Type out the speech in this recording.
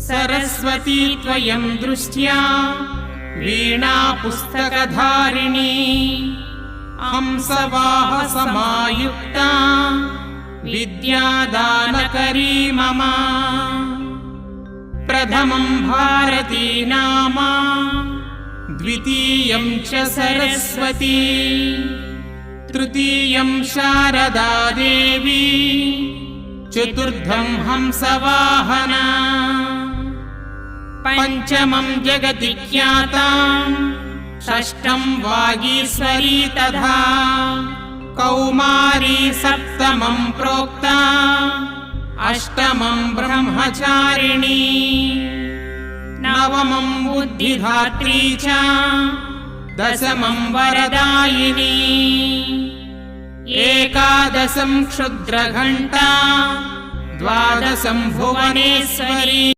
सरस्वती त्वयं दृष्ट्या वीणा पुस्तकधारिणी हंसवाहसमायुक्ता विद्यादानकरी मम प्रथमं भारती नाम द्वितीयं च सरस्वती तृतीयं शारदा देवी चतुर्थं हंसवाहना पंचमं जगति ख्याता षष्ठं वागीश्वरी तथा कौमारी सप्तमं प्रोक्ता अष्टमं ब्रह्मचारिणी नवमं बुद्धिधात्री च दशमं वरदायिनी एकादशं क्षुद्रघण्टा द्वादशं भुवनेश्वरी।